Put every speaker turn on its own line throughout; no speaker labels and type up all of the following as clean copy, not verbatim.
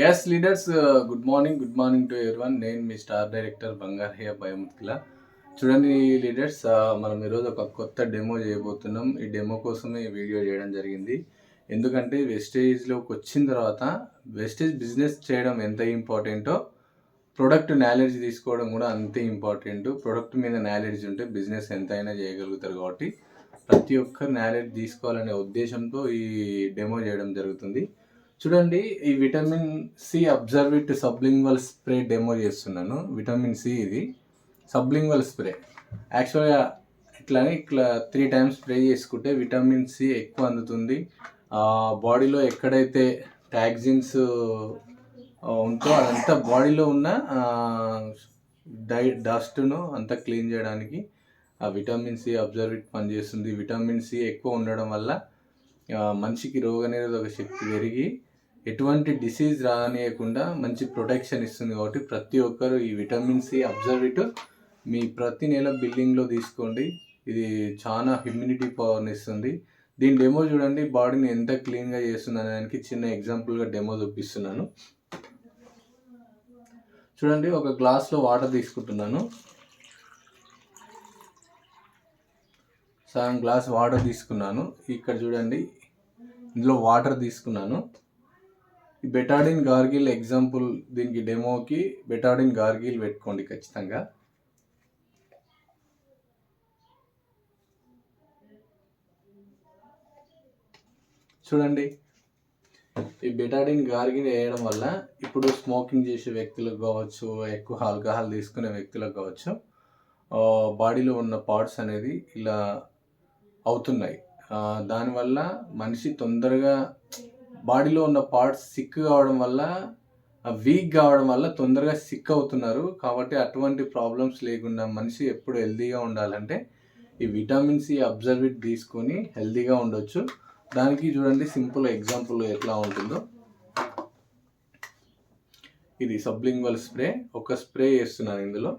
Yes leaders, good morning to everyone. నేను మీ star director Bangaraiah భయముత్కిల. చూడండి లీడర్స్, మనం ఈరోజు ఒక కొత్త డెమో చేయబోతున్నాం. ఈ డెమో కోసమే ఈ వీడియో చేయడం జరిగింది. ఎందుకంటే వెస్టేజ్లోకి వచ్చిన తర్వాత వెస్టేజ్ బిజినెస్ చేయడం ఎంత ఇంపార్టెంటో ప్రొడక్ట్ నాలెడ్జ్ తీసుకోవడం కూడా అంతే ఇంపార్టెంట్. ప్రొడక్ట్ మీద నాలెడ్జ్ ఉంటే బిజినెస్ ఎంతైనా చేయగలుగుతారు. కాబట్టి ప్రతి ఒక్కరు నాలెడ్జ్ తీసుకోవాలనే ఉద్దేశంతో ఈ డెమో చేయడం జరుగుతుంది. చూడండి, ఈ vitamin C Absorbit sublingual spray demo చేస్తున్నాను. విటమిన్ సి ఇది సబ్లింగ్వల్ స్ప్రే. యాక్చువల్గా ఇట్లా 3 times స్ప్రే చేసుకుంటే విటమిన్ సి ఎక్కువ అందుతుంది. బాడీలో ఎక్కడైతే టాక్సిన్స్ ఉంటో అదంతా బాడీలో ఉన్న డస్ట్ను అంతా క్లీన్ చేయడానికి ఆ విటమిన్ సి అబ్జర్విట్ పనిచేస్తుంది. విటమిన్ సి ఎక్కువ ఉండడం వల్ల మనిషికి రోగనిరోధక శక్తి పెరిగి ఎటువంటి డిసీజ్ రానియకుండా మంచి ప్రొటెక్షన్ ఇస్తుంది. కాబట్టి ప్రతి ఒక్కరు ఈ విటమిన్ సి అబ్జర్విట్ మీ ప్రతి నెల బిల్డింగ్లో తీసుకోండి. ఇది చాలా ఇమ్యూనిటీ పవర్ని ఇస్తుంది. దీని డెమో చూడండి, బాడీని ఎంత క్లీన్గా చేస్తుంది అనేదానికి చిన్న ఎగ్జాంపుల్గా డెమో చూపిస్తున్నాను. చూడండి, ఒక గ్లాస్లో వాటర్ తీసుకుంటున్నాను. సగం గ్లాస్ వాటర్ తీసుకున్నాను. ఇక్కడ చూడండి, ఇందులో వాటర్ తీసుకున్నాను. ఈ బెటాడిన్ గార్గిల్ ఎగ్జాంపుల్, దీనికి డెమోకి బెటాడిన్ గార్గిల్ పెట్టుకోండి ఖచ్చితంగా. చూడండి, ఈ బెటాడిన్ గార్గిల్ వేయడం వల్ల ఇప్పుడు స్మోకింగ్ చేసే వ్యక్తులకు కావచ్చు, ఎక్కువ ఆల్కహాల్ తీసుకునే వ్యక్తులకు కావచ్చు, బాడీలో ఉన్న పార్ట్స్ అనేది ఇలా అవుతున్నాయి. దానివల్ల మనిషి తొందరగా బాడీలో ఉన్న పార్ట్స్ సిక్ కావడం వల్ల, వీక్ కావడం వల్ల తొందరగా సిక్ అవుతున్నారు. కాబట్టి అటువంటి ప్రాబ్లమ్స్ లేకుండా మనిషి ఎప్పుడు హెల్తీగా ఉండాలంటే ఈ విటమిన్ సి అబ్జర్విట్ తీసుకొని హెల్తీగా ఉండొచ్చు. దానికి చూడండి సింపుల్ ఎగ్జాంపుల్ ఎట్లా ఉంటుందో. ఇది సబ్లింగ్వల్ స్ప్రే. ఒక స్ప్రే చేస్తున్నాను ఇందులో.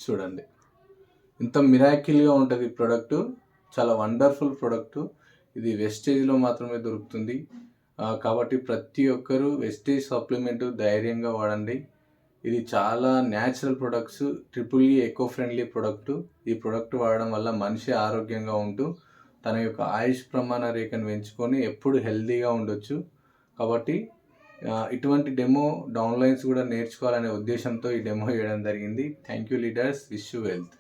చూడండి, ఇంత మిరాకిల్గా ఉంటుంది ప్రోడక్ట్. చాలా వండర్ఫుల్ ప్రోడక్ట్. ఇది వెస్టేజ్లో మాత్రమే దొరుకుతుంది. కాబట్టి ప్రతి ఒక్కరూ వెస్టేజ్ సప్లిమెంట్ ధైర్యంగా వాడండి. ఇది చాలా natural products, triple E eco friendly product. ఈ ప్రోడక్ట్ వాడడం వల్ల మనిషి ఆరోగ్యంగా ఉంటూ తన యొక్క ఆయుష్ ప్రమాణ రేఖను పెంచుకొని ఎప్పుడు హెల్తీగా ఉండొచ్చు. కాబట్టి ఇటువంటి డెమో డౌన్లైన్స్ కూడా నేర్చుకోవాలనే ఉద్దేశంతో ఈ డెమో చేయడం జరిగింది. Thank you leaders. Wish you wealth.